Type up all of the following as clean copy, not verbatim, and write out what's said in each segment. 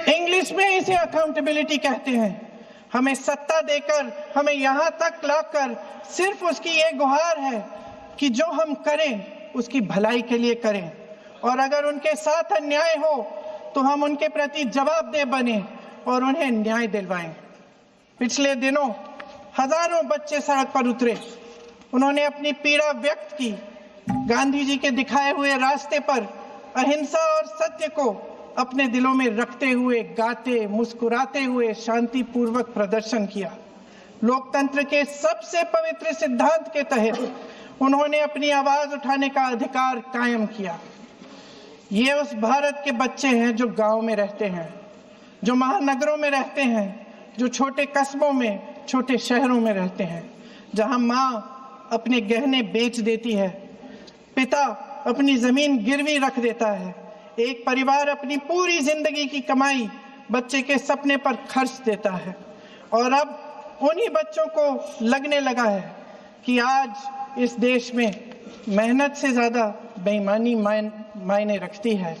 English में इसे accountability कहते हैं। हमें सत्ता देकर हमें यहाँ तक लाकर सिर्फ उसकी ये गुहार है कि जो हम करें उसकी भलाई के लिए करें, और अगर उनके साथ अन्याय हो तो हम उनके प्रति जवाबदेह बने और उन्हें न्याय दिलवाएं। पिछले दिनों हजारों बच्चे सड़क पर उतरे। उन्होंने अपनी पीड़ा व्यक्त की। गांधी जी के दिखाए हुए रास्ते पर अहिंसा और सत्य को अपने दिलों में रखते हुए गाते मुस्कुराते हुए शांतिपूर्वक प्रदर्शन किया। लोकतंत्र के सबसे पवित्र सिद्धांत के तहत उन्होंने अपनी आवाज उठाने का अधिकार कायम किया। ये उस भारत के बच्चे हैं जो गांव में रहते हैं, जो महानगरों में रहते हैं, जो छोटे कस्बों में, छोटे शहरों में रहते हैं, जहां माँ अपने गहने बेच देती है, पिता अपनी जमीन गिरवी रख देता है, एक परिवार अपनी पूरी जिंदगी की कमाई बच्चे के सपने पर खर्च देता है। और अब उन्हीं बच्चों को लगने लगा है कि आज इस देश में मेहनत से ज्यादा बेईमानी मायने रखती है,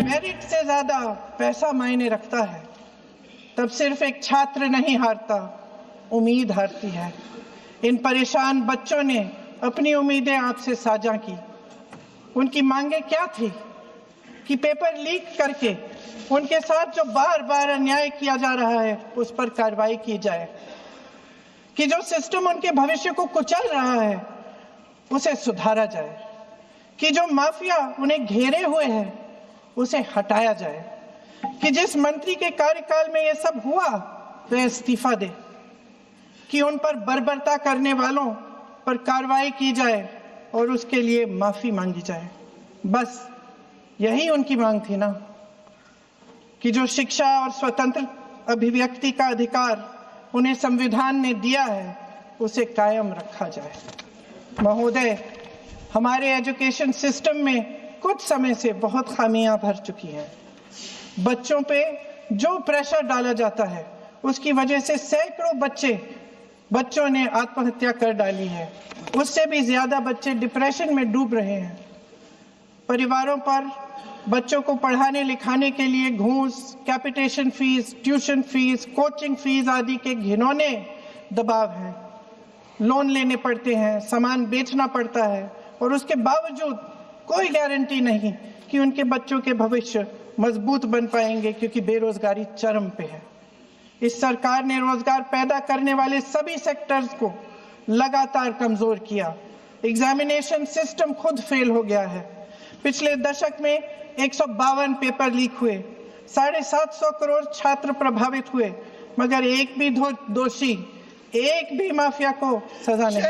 मेरिट से ज्यादा पैसा मायने रखता है। तब सिर्फ एक छात्र नहीं हारता, उम्मीद हारती है। इन परेशान बच्चों ने अपनी उम्मीदें आपसे साझा की। उनकी मांगे क्या थी? कि पेपर लीक करके उनके साथ जो बार बार अन्याय किया जा रहा है उस पर कार्रवाई की जाए, कि जो सिस्टम उनके भविष्य को कुचल रहा है उसे सुधारा जाए, कि जो माफिया उन्हें घेरे हुए है उसे हटाया जाए, कि जिस मंत्री के कार्यकाल में ये सब हुआ वह इस्तीफा दे, कि उन पर बर्बरता करने वालों पर कार्रवाई की जाए और उसके लिए माफी मांगी जाए। बस यही उनकी मांग थी ना, कि जो शिक्षा और स्वतंत्र अभिव्यक्ति का अधिकार उन्हें संविधान ने दिया है उसे कायम रखा जाए। महोदय, हमारे एजुकेशन सिस्टम में कुछ समय से बहुत खामियां भर चुकी हैं। बच्चों पे जो प्रेशर डाला जाता है उसकी वजह से सैकड़ों बच्चों ने आत्महत्या कर डाली है। उससे भी ज्यादा बच्चे डिप्रेशन में डूब रहे हैं। परिवारों पर बच्चों को पढ़ाने लिखाने के लिए घूस, capitation fees, tuition fees, coaching fees आदि के घिनौने दबाव हैं। लोन लेने पड़ते हैं, सामान बेचना पड़ता है और उसके बावजूद कोई गारंटी नहीं कि उनके बच्चों के भविष्य मजबूत बन पाएंगे, क्योंकि बेरोजगारी चरम पे है। इस सरकार ने रोजगार पैदा करने वाले सभी सेक्टर्स को लगातार कमजोर किया। एग्जामिनेशन सिस्टम खुद फेल हो गया है। पिछले दशक में 152 पेपर लीक हुए, 750 करोड़ छात्र प्रभावित हुए, मगर एक भी दोषी, एक भी माफिया को सजा नहीं।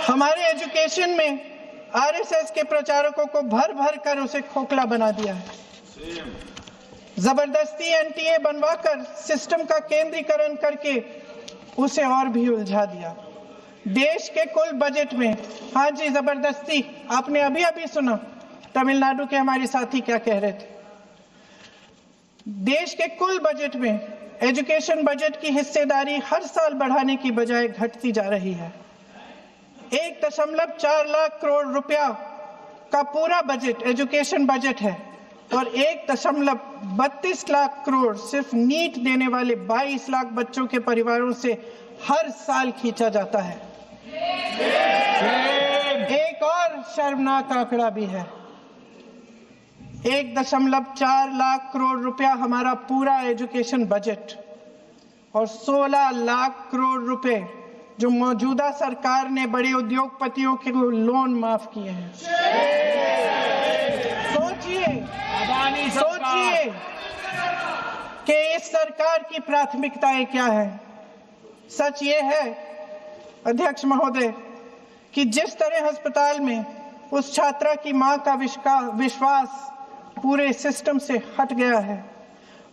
हमारे एजुकेशन में आरएसएस के प्रचारकों को भर भर कर उसे खोखला बना दिया है। जबरदस्ती एनटीए बनवाकर सिस्टम का केंद्रीकरण करके उसे और भी उलझा दिया। देश के कुल बजट में, हाँ जी जबरदस्ती, आपने अभी अभी सुना तमिलनाडु के हमारे साथी क्या कह रहे थे। देश के कुल बजट में एजुकेशन बजट की हिस्सेदारी हर साल बढ़ाने की बजाय घटती जा रही है। 1.4 लाख करोड़ रुपया का पूरा बजट एजुकेशन बजट है और 1.32 लाख करोड़ सिर्फ नीट देने वाले 22 लाख बच्चों के परिवारों से हर साल खींचा जाता है। एक और शर्मनाक आंकड़ा भी है। 1.4 लाख करोड़ रुपया हमारा पूरा एजुकेशन बजट और 16 लाख करोड़ रुपए जो मौजूदा सरकार ने बड़े उद्योगपतियों के लोन माफ किए हैं। सोचिए कि इस सरकार की प्राथमिकताएं क्या है। सच ये है अध्यक्ष महोदय कि जिस तरह अस्पताल में उस छात्रा की मां का विश्वास पूरे सिस्टम से हट गया है,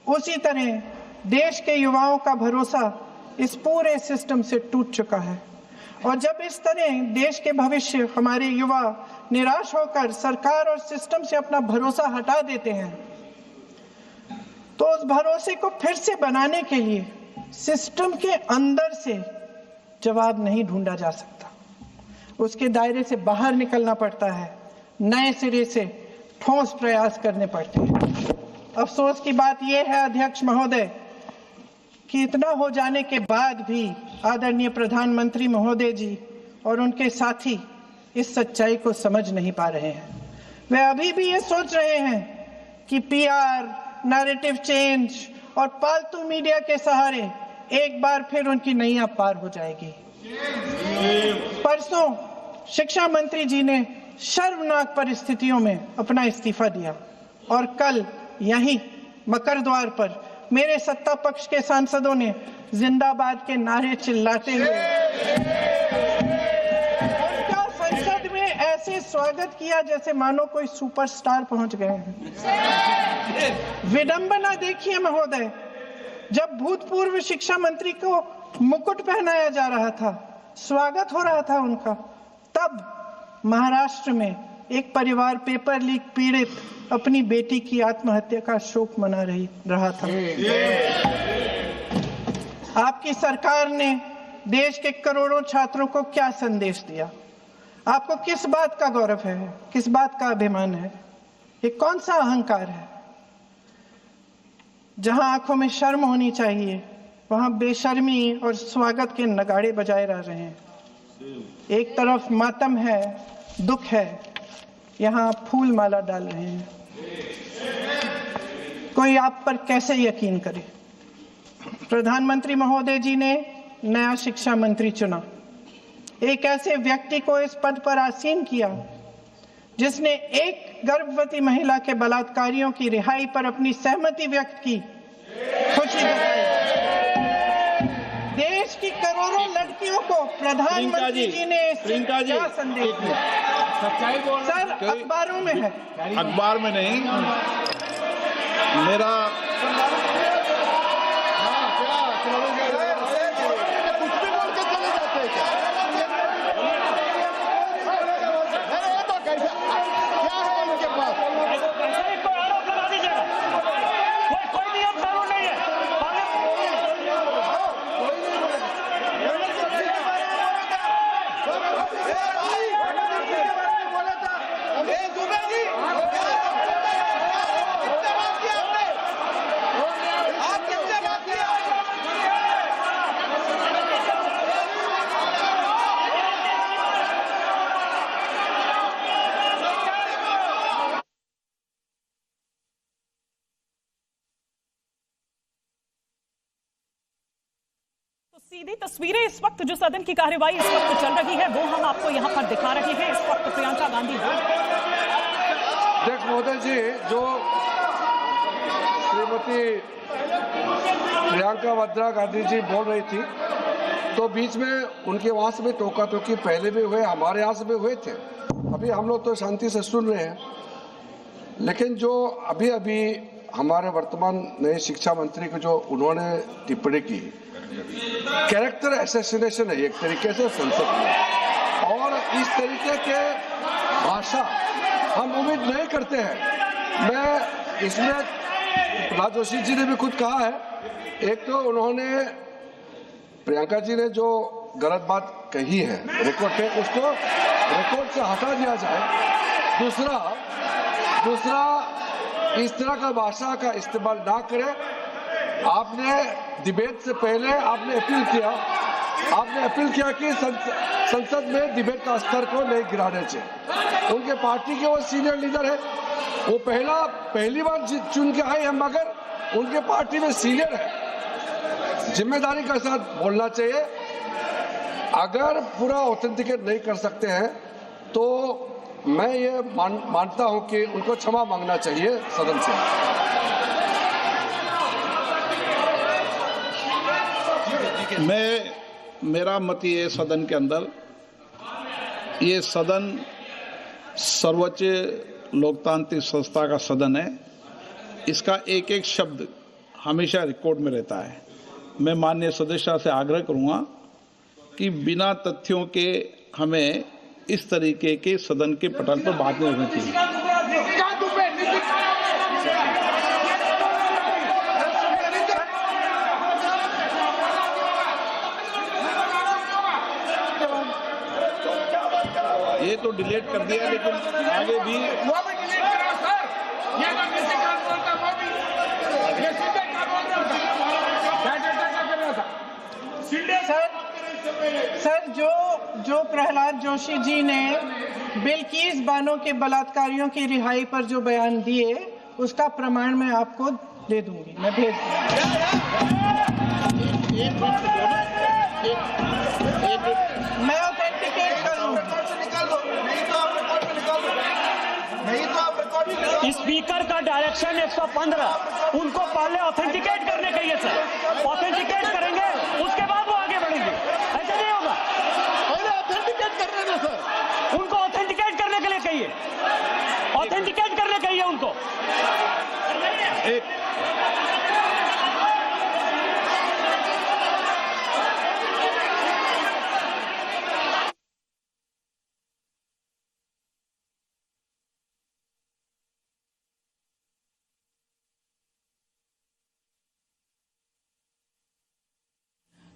उसी तरह देश के युवाओं का भरोसा इस पूरे सिस्टम से टूट चुका है। और जब इस तरह देश के भविष्य, हमारे युवा निराश होकर सरकार और सिस्टम से अपना भरोसा हटा देते हैं, तो उस भरोसे को फिर से बनाने के लिए सिस्टम के अंदर से जवाब नहीं ढूंढा जा सकता। उसके दायरे से बाहर निकलना पड़ता है, नए सिरे से ठोस प्रयास करने पड़ते हैं। अफसोस की बात यह है अध्यक्ष महोदय कि इतना हो जाने के बाद भी आदरणीय प्रधानमंत्री महोदय जी और उनके साथी इस सच्चाई को समझ नहीं पा रहे हैं। वे अभी भी ये सोच रहे हैं कि पीआर, नैरेटिव चेंज और पालतू मीडिया के सहारे एक बार फिर उनकी नैया पार हो जाएगी। परसों शिक्षा मंत्री जी ने शर्मनाक परिस्थितियों में अपना इस्तीफा दिया और कल यहीं मकर द्वार पर मेरे सत्ता पक्ष के सांसदों ने जिंदाबाद के नारे चिल्लाते हुए उनका संसद में ऐसे स्वागत किया जैसे मानो कोई सुपरस्टार पहुंच गए हैं। विडंबना देखिए महोदय, जब भूतपूर्व शिक्षा मंत्री को मुकुट पहनाया जा रहा था, स्वागत हो रहा था उनका, तब महाराष्ट्र में एक परिवार पेपर लीक पीड़ित अपनी बेटी की आत्महत्या का शोक मना रहा था। आपकी सरकार ने देश के करोड़ों छात्रों को क्या संदेश दिया? आपको किस बात का गौरव है, किस बात का अभिमान है? ये कौन सा अहंकार है? जहां आंखों में शर्म होनी चाहिए वहां बेशर्मी और स्वागत के नगाड़े बजाए रह रहे हैं। एक तरफ मातम है, दुख है, यहाँ फूल माला डाल रहे हैं। कोई आप पर कैसे यकीन करे? प्रधानमंत्री महोदय जी ने नया शिक्षा मंत्री चुना, एक ऐसे व्यक्ति को इस पद पर आसीन किया जिसने एक गर्भवती महिला के बलात्कारियों की रिहाई पर अपनी सहमति व्यक्त की, खुशी जताई। देश की करोड़ों लड़कियों को प्रधानमंत्री जी ने क्या संदेश दिया? सर, अखबारों में है, अखबार में नहीं। मेरा कुछ भी बोल के चले जाते हैं क्या? क्या है इनके पास? आरोप लगा दीजिएगा, कोई नियम कानून नहीं है। सीधी तस्वीरें इस वक्त जो सदन की कार्यवाही इस वक्त चल रही है वो हम आपको यहां पर दिखा रहे हैं। इस वक्त प्रियंका गांधी अध्यक्ष महोदय जी, जो श्रीमती प्रियंका वाड्रा गांधी जी बोल रही थी, तो बीच में उनके वहां से भी टोका टोकी पहले भी हुए, हमारे यहाँ से भी हुए थे। अभी हम लोग तो शांति से सुन रहे हैं, लेकिन जो अभी अभी हमारे वर्तमान नए शिक्षा मंत्री को जो उन्होंने टिप्पणी की, कैरेक्टर असैसिनेशन है एक तरीके से संसद में, और इस तरीके के भाषा हम उम्मीद नहीं करते हैं। मैं इसमें प्रहलाद जोशी जी ने भी खुद कहा है, एक तो उन्होंने प्रियंका जी ने जो गलत बात कही है रिकॉर्ड पे, उसको रिकॉर्ड से हटा दिया जाए। दूसरा इस तरह का भाषा का इस्तेमाल ना करें। आपने डिबेट से पहले आपने अपील किया कि संसद में डिबेट का स्तर को नहीं गिराने चाहिए। उनके पार्टी के वो सीनियर लीडर है, वो पहली बार चुन के आए हैं, मगर उनके पार्टी में सीनियर है। जिम्मेदारी के साथ बोलना चाहिए। अगर पूरा ऑथेंटिकेट नहीं कर सकते हैं तो मैं ये मानता हूं कि उनको क्षमा मांगना चाहिए सदन से। मेरा मत ये सदन के अंदर, ये सदन सर्वोच्च लोकतांत्रिक संस्था का सदन है। इसका एक एक शब्द हमेशा रिकॉर्ड में रहता है। मैं माननीय सदस्य से आग्रह करूंगा कि बिना तथ्यों के हमें इस तरीके के सदन के पटल पर बात नहीं होनी चाहिए। ये तो डिलीट कर दिया, लेकिन आगे भी वो भी डिलीट करो सर। ये तो किसी का बोलता वो भी ये सीधे का बोल रहा था। सर जो प्रहलाद जोशी जी ने बिल्किस बानो के बलात्कारियों की रिहाई पर जो बयान दिए, उसका प्रमाण मैं आपको दे दूंगी, मैं भेज दूंगी। मैं ऑथेंटिकेट करूंगा। स्पीकर का डायरेक्शन 115, उनको पहले ऑथेंटिकेट करने का है सर। ऑथेंटिकेट करेंगे, उसके बाद वो आगे बढ़ेंगे। ऐसा नहीं होगा, पहले ऑथेंटिकेट करने दो सर। उनको ऑथेंटिकेट करने के लिए कहिए, ऑथेंटिकेट करने कहिए उनको।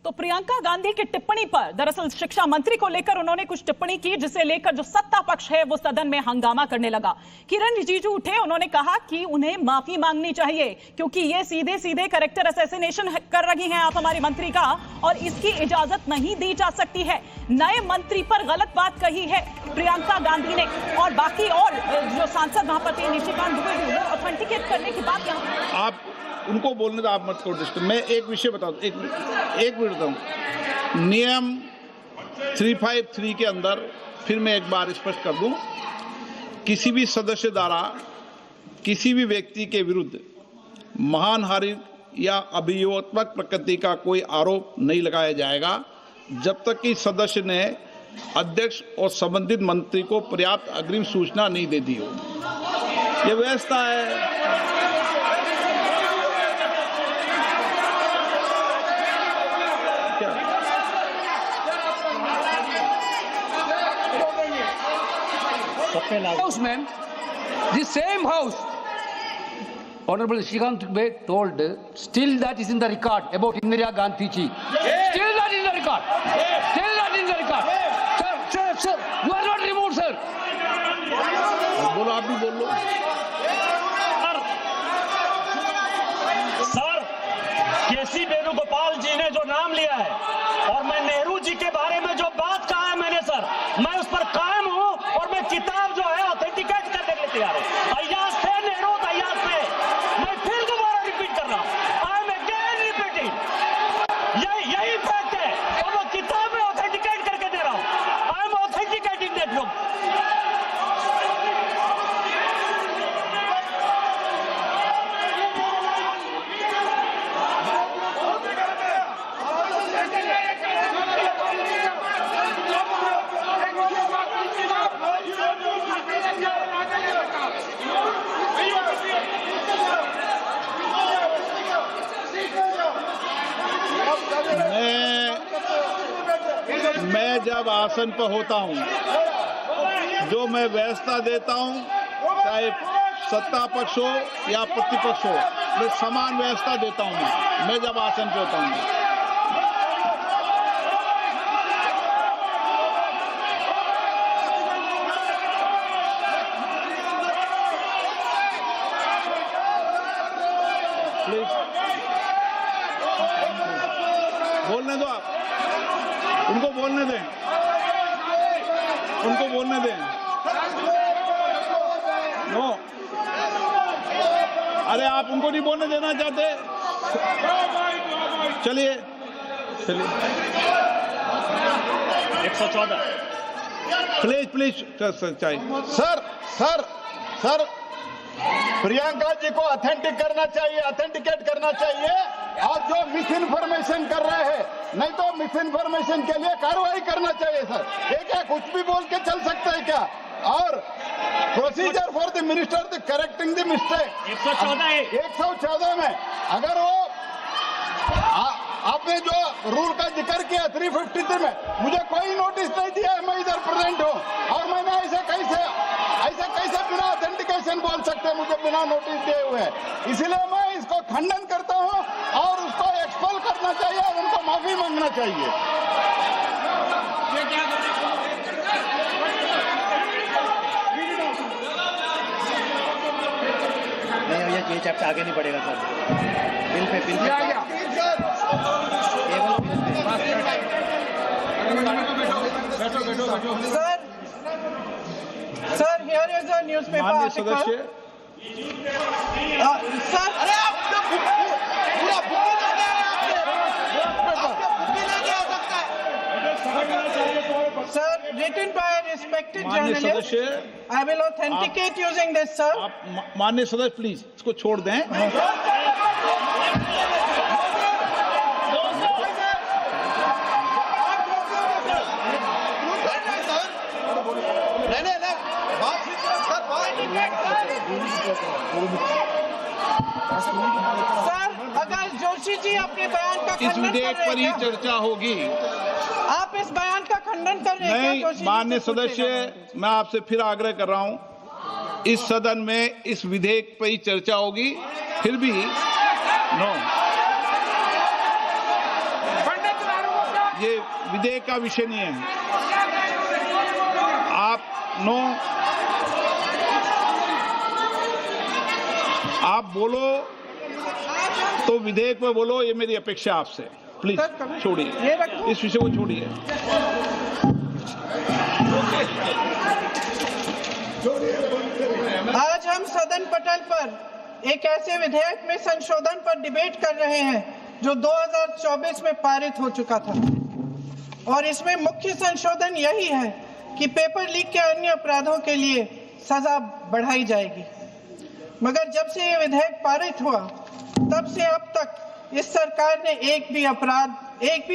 तो प्रियंका गांधी की टिप्पणी पर दरअसल शिक्षा मंत्री को लेकर उन्होंने कुछ टिप्पणी की, जिसे लेकर जो सत्ता पक्ष है वो सदन में हंगामा करने लगा। किरण रिजिजू उठे, उन्होंने कहा कि उन्हें माफी मांगनी चाहिए क्योंकि ये सीधे सीधे कैरेक्टर असैसिनेशन कर रही हैं आप हमारी मंत्री का, और इसकी इजाजत नहीं दी जा सकती है। नए मंत्री पर गलत बात कही है प्रियंका गांधी ने, और बाकी और जो सांसद वहां पर थे निशिकांत दुबे, वो ऑथेंटिकेट करने की बात यहाँ आप उनको बोलने तो आप मत करो डिस्टर्ब। मैं एक विषय बता दूं, एक मिनट बताऊं। नियम 353 के अंदर फिर मैं एक बार स्पष्ट कर दूं, किसी भी सदस्य द्वारा किसी भी व्यक्ति के विरुद्ध मानहानि या अभियोगात्मक प्रकृति का कोई आरोप नहीं लगाया जाएगा जब तक कि सदस्य ने अध्यक्ष और संबंधित मंत्री को पर्याप्त अग्रिम सूचना नहीं दे दी हो। ये व्यवस्था है। House, ma'am, the same house. Honorable Shrikant Dubey told, still that is in the record about Indira Gandhi ji. Still that is in the record. Still that is in the record. Sir, you are not removed, sir. बोलो, आप भी बोल लो। Sir, केसी वेणुगोपाल जी ने जो नाम लिया है और मैं नेहरू जी के बारे में जो बात कहा है मैंने, सर, मैं उस पर कायम हूं और मैं किताब जो है ऑथेंटिकेट करने के लिए तैयार हूं। अय्याज थे नेहरू, अय्याज थे। मैं फिर दोबारा रिपीट कर रहा हूं, आई एम अगेन रिपीटिंग। यही फैक्ट है और वो किताब में ऑथेंटिकेट करके दे रहा हूं। I am authenticating that book. मैं जब आसन पर होता हूं, जो मैं व्यवस्था देता हूं, चाहे सत्ता पक्ष हो या प्रतिपक्ष हो, मैं समान व्यवस्था देता हूं। मैं जब आसन पे होता हूं, प्लीज बोलने दो। आप उनको बोलने दें, उनको बोलने दें। नो, अरे आप उनको नहीं बोलने देना चाहते? चलिए 114 प्लीज चाहिए। सर प्रियंका जी को ऑथेंटिकेट करना चाहिए और जो मिस इन्फॉर्मेशन कर रहे हैं, नहीं तो मिस इन्फॉर्मेशन के लिए कार्रवाई करना चाहिए सर। ये क्या कुछ भी बोल के चल सकता है क्या? और procedure for the minister the correcting the mistake 114 में अगर वो आपने जो रूल का जिक्र किया 353 में, मुझे कोई नोटिस नहीं दिया है, मैं इधर प्रेजेंट हूँ और मैंने ऐसे कैसे बिना ऑथेंटिकेशन बोल सकते, मुझे बिना नोटिस दिए हुए। इसलिए मैं इसको खंडन करता हूँ और उसको एक्सपेल करना चाहिए और उनको माफी मांगना चाहिए। तक ये चर्चा आगे नहीं बढ़ेगा सर। बिल पे आ गया Sir, here is a newspaper माननीय article. सदस्य, Sir, sir, written by a respected माननीय journalist. सदस्य, I will authenticate using this, sir. आप माननीय सदस्य प्लीज इसको छोड़ दें। सर, अगर जोशी जी अपने बयान का इस खंडन कर विधेयक रहे पर ही हैं क्या? चर्चा होगी। आप इस बयान का खंडन कर रहे हैं क्या नहीं, जोशी जी? माननीय से पूछेगा। सदस्य, मैं आपसे फिर आग्रह कर रहा हूं, इस सदन में इस विधेयक पर ही चर्चा होगी। फिर भी नो, ये विधेयक का विषय नहीं है। आप नो, आप बोलो तो विधेयक पर बोलो, ये मेरी अपेक्षा आपसे। प्लीज छोड़िए, इस विषय को छोड़िए। आज हम सदन पटल पर एक ऐसे विधेयक में संशोधन पर डिबेट कर रहे हैं जो 2024 में पारित हो चुका था, और इसमें मुख्य संशोधन यही है कि पेपर लीक के अन्य अपराधों के लिए सजा बढ़ाई जाएगी। मगर जब से ये विधेयक पारित हुआ तब से अब तक इस सरकार ने एक भी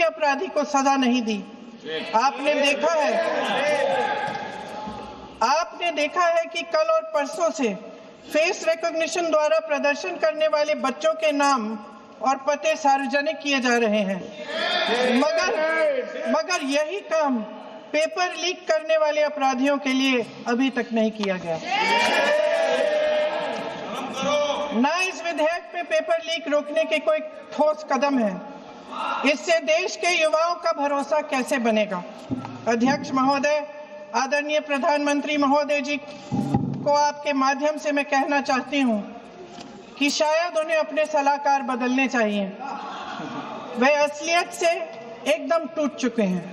अपराधी को सजा नहीं दी। आपने देखा है कि कल और परसों से फेस रिकॉग्निशन द्वारा प्रदर्शन करने वाले बच्चों के नाम और पते सार्वजनिक किए जा रहे हैं, मगर यही काम पेपर लीक करने वाले अपराधियों के लिए अभी तक नहीं किया गया। ना इस विधेयक में पेपर लीक रोकने के कोई ठोस कदम है। इससे देश के युवाओं का भरोसा कैसे बनेगा? अध्यक्ष महोदय, आदरणीय प्रधानमंत्री महोदय जी को आपके माध्यम से मैं कहना चाहती हूं कि शायद उन्हें अपने सलाहकार बदलने चाहिए। वे असलियत से एकदम टूट चुके हैं।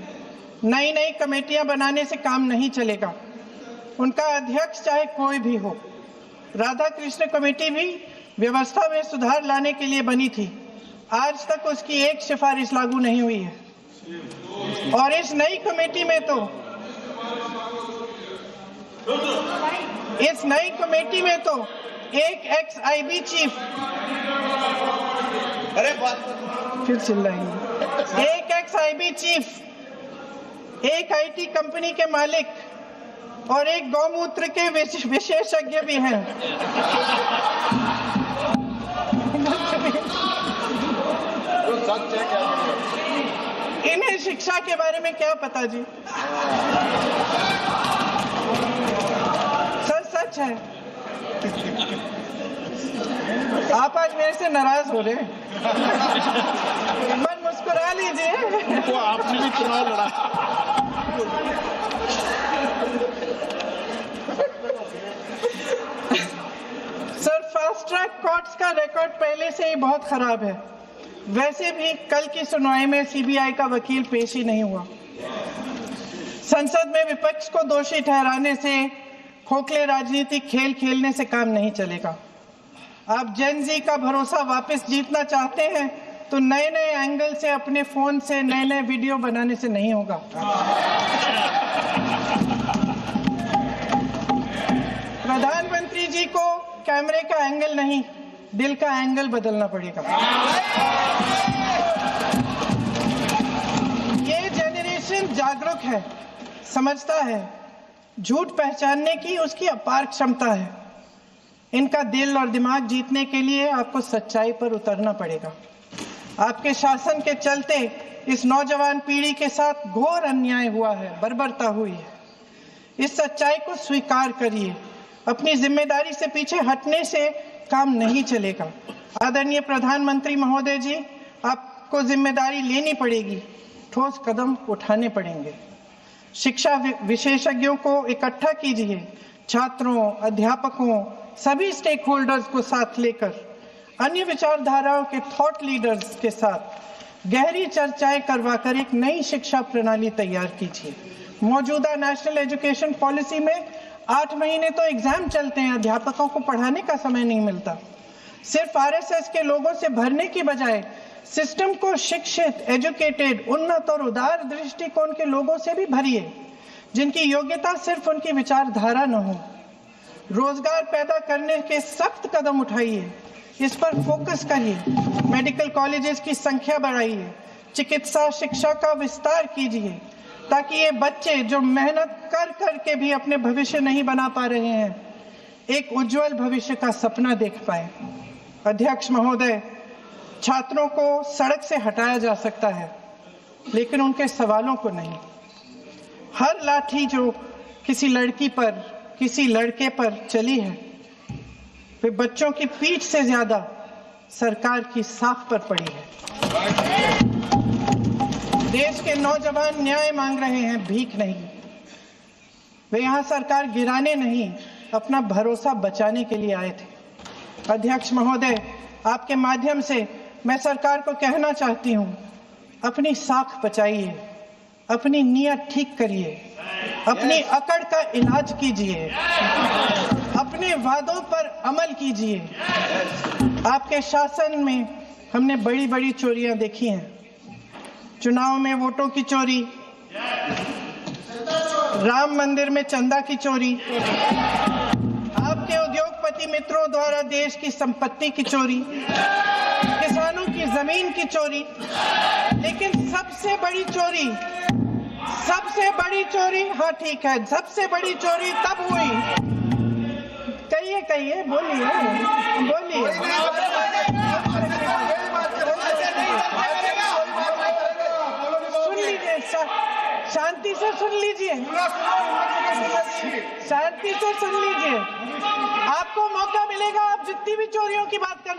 नई कमेटियां बनाने से काम नहीं चलेगा। उनका अध्यक्ष चाहे कोई भी हो। राधा कृष्ण कमेटी भी व्यवस्था में सुधार लाने के लिए बनी थी। आज तक उसकी एक सिफारिश लागू नहीं हुई है। और इस नई कमेटी में तो एक एक्स-आईबी चीफ, फिर चिल्लाएंगे, एक एक्स-आईबी चीफ, एक आईटी कंपनी के मालिक और एक गौमूत्र के विशेषज्ञ भी हैं। इन्हें शिक्षा के बारे में क्या पता जी? सच है। आप आज मेरे से नाराज हो रहे हैं। मन मुस्कुरा लीजिए। तो आपने भी चुनाव लड़ा। सर, फास्ट ट्रैक कोर्ट्स का रिकॉर्ड पहले से ही बहुत खराब है। वैसे भी कल की सुनवाई में सीबीआई का वकील पेश ही नहीं हुआ। संसद में विपक्ष को दोषी ठहराने से, खोखले राजनीतिक खेल खेलने से काम नहीं चलेगा। आप जेन जी का भरोसा वापस जीतना चाहते हैं तो नए एंगल से अपने फोन से नए वीडियो बनाने से नहीं होगा। प्रधानमंत्री जी को कैमरे का एंगल नहीं, दिल का एंगल बदलना पड़ेगा। ये जेनरेशन जागरूक है, समझता है, झूठ पहचानने की उसकी अपार क्षमता है। इनका दिल और दिमाग जीतने के लिए आपको सच्चाई पर उतरना पड़ेगा। आपके शासन के चलते इस नौजवान पीढ़ी के साथ घोर अन्याय हुआ है, बर्बरता हुई है। इस सच्चाई को स्वीकार करिए। अपनी जिम्मेदारी से पीछे हटने से काम नहीं चलेगा। आदरणीय प्रधानमंत्री महोदय जी, आपको जिम्मेदारी लेनी पड़ेगी, ठोस कदम उठाने पड़ेंगे। शिक्षा विशेषज्ञों को इकट्ठा कीजिए, छात्रों, अध्यापकों, सभी स्टेक होल्डर्स को साथ लेकर अन्य विचारधाराओं के थॉट लीडर्स के साथ गहरी चर्चाएं करवाकर एक नई शिक्षा प्रणाली तैयार कीजिए। मौजूदा नेशनल एजुकेशन पॉलिसी में 8 महीने तो एग्जाम चलते हैं, अध्यापकों को पढ़ाने का समय नहीं मिलता। सिर्फ आरएसएस के लोगों से भरने की बजाय सिस्टम को शिक्षित, एजुकेटेड, उन्नत और उदार दृष्टिकोण के लोगों से भी भरिए, जिनकी योग्यता सिर्फ उनकी विचारधारा न हो। रोजगार पैदा करने के सख्त कदम उठाइए, इस पर फोकस करिए। मेडिकल कॉलेजेस की संख्या बढ़ाइए, चिकित्सा शिक्षा का विस्तार कीजिए, ताकि ये बच्चे जो मेहनत कर कर के भी अपने भविष्य नहीं बना पा रहे हैं, एक उज्जवल भविष्य का सपना देख पाए। अध्यक्ष महोदय, छात्रों को सड़क से हटाया जा सकता है, लेकिन उनके सवालों को नहीं। हर लाठी जो किसी लड़की पर, किसी लड़के पर चली है, वे बच्चों की पीठ से ज्यादा सरकार की साख पर पड़ी है। देश के नौजवान न्याय मांग रहे हैं, भीख नहीं। वे यहाँ सरकार गिराने नहीं, अपना भरोसा बचाने के लिए आए थे। अध्यक्ष महोदय, आपके माध्यम से मैं सरकार को कहना चाहती हूँ, अपनी साख बचाइए, अपनी नीयत ठीक करिए, अपनी अकड़ का इलाज कीजिए, अपने वादों पर अमल कीजिए। आपके शासन में हमने बड़ी बड़ी चोरियां देखी हैं। चुनाव में वोटों की चोरी, राम मंदिर में चंदा की चोरी, आपके उद्योगपति मित्रों द्वारा देश की संपत्ति की चोरी, किसानों की जमीन की चोरी, लेकिन सबसे बड़ी चोरी, हाँ ठीक है, सबसे बड़ी चोरी तब हुई। कहिए, बोलिए। सुन लीजिए, शांति से सुन लीजिए, शांति से सुन लीजिए। आपको मौका मिलेगा, आप जितनी भी चोरियों की बात कर